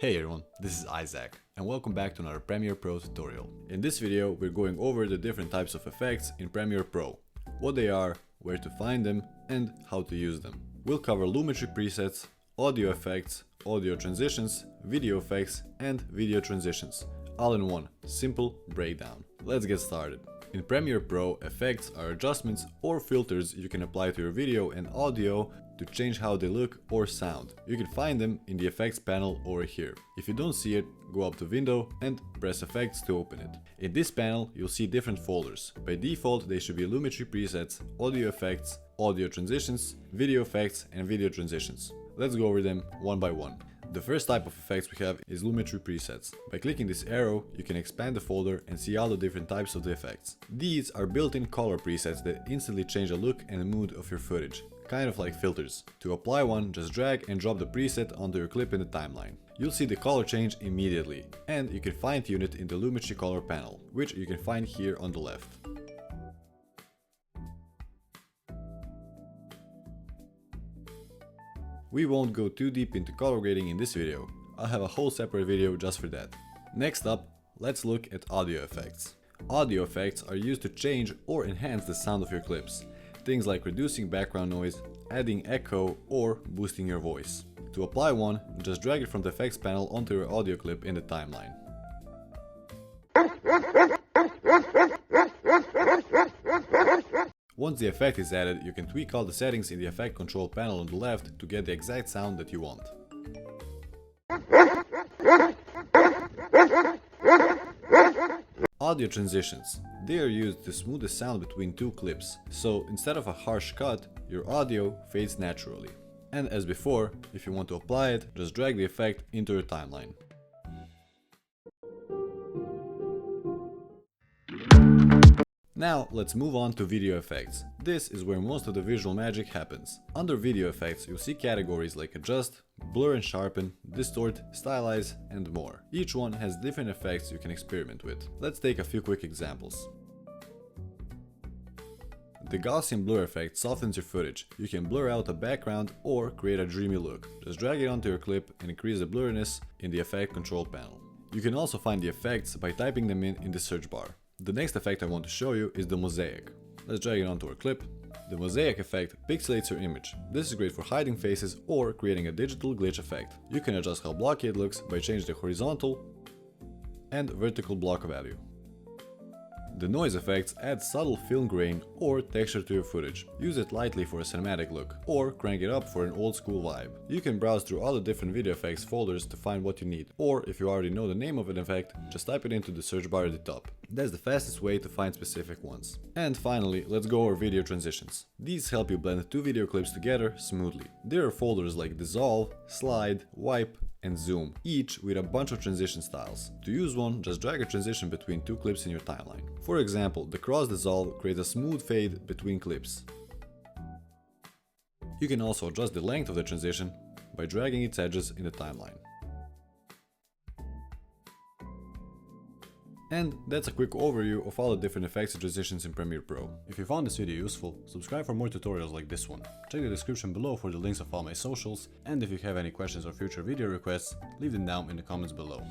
Hey everyone, this is Isaac and welcome back to another Premiere Pro tutorial. In this video we're going over the different types of effects in Premiere Pro, what they are, where to find them and how to use them. We'll cover Lumetri presets, audio effects, audio transitions, video effects and video transitions, all in one simple breakdown. Let's get started. In Premiere Pro, effects are adjustments or filters you can apply to your video and audio to change how they look or sound. You can find them in the effects panel over here. If you don't see it, go up to Window and press Effects to open it. In this panel, you'll see different folders. By default, they should be Lumetri presets, audio effects, audio transitions, video effects and video transitions. Let's go over them one by one. The first type of effects we have is Lumetri presets. By clicking this arrow, you can expand the folder and see all the different types of the effects. These are built-in color presets that instantly change the look and mood of your footage, kind of like filters. To apply one, just drag and drop the preset onto your clip in the timeline. You'll see the color change immediately, and you can fine-tune it in the Lumetri color panel, which you can find here on the left. We won't go too deep into color grading in this video, I'll have a whole separate video just for that. Next up, let's look at audio effects. Audio effects are used to change or enhance the sound of your clips. Things like reducing background noise, adding echo or boosting your voice. To apply one, just drag it from the effects panel onto your audio clip in the timeline. Once the effect is added, you can tweak all the settings in the effect control panel on the left to get the exact sound that you want. Audio transitions. They are used to smooth the sound between two clips, so instead of a harsh cut, your audio fades naturally. And as before, if you want to apply it, just drag the effect into your timeline. Now let's move on to video effects. This is where most of the visual magic happens. Under video effects you'll see categories like adjust, blur and sharpen, distort, stylize and more. Each one has different effects you can experiment with. Let's take a few quick examples. The Gaussian blur effect softens your footage. You can blur out a background or create a dreamy look. Just drag it onto your clip and increase the blurriness in the effect control panel. You can also find the effects by typing them in the search bar. The next effect I want to show you is the mosaic. Let's drag it onto our clip. The mosaic effect pixelates your image. This is great for hiding faces or creating a digital glitch effect. You can adjust how blocky it looks by changing the horizontal and vertical block value. The noise effects add subtle film grain or texture to your footage. Use it lightly for a cinematic look, or crank it up for an old school vibe. You can browse through all the different video effects folders to find what you need, or if you already know the name of an effect, just type it into the search bar at the top. That's the fastest way to find specific ones. And finally, let's go over video transitions. These help you blend two video clips together smoothly. There are folders like Dissolve, Slide, Wipe, and Zoom, each with a bunch of transition styles. To use one, just drag a transition between two clips in your timeline. For example, the cross dissolve creates a smooth fade between clips. You can also adjust the length of the transition by dragging its edges in the timeline. And that's a quick overview of all the different effects and transitions in Premiere Pro. If you found this video useful, subscribe for more tutorials like this one. Check the description below for the links of all my socials, and if you have any questions or future video requests, leave them down in the comments below.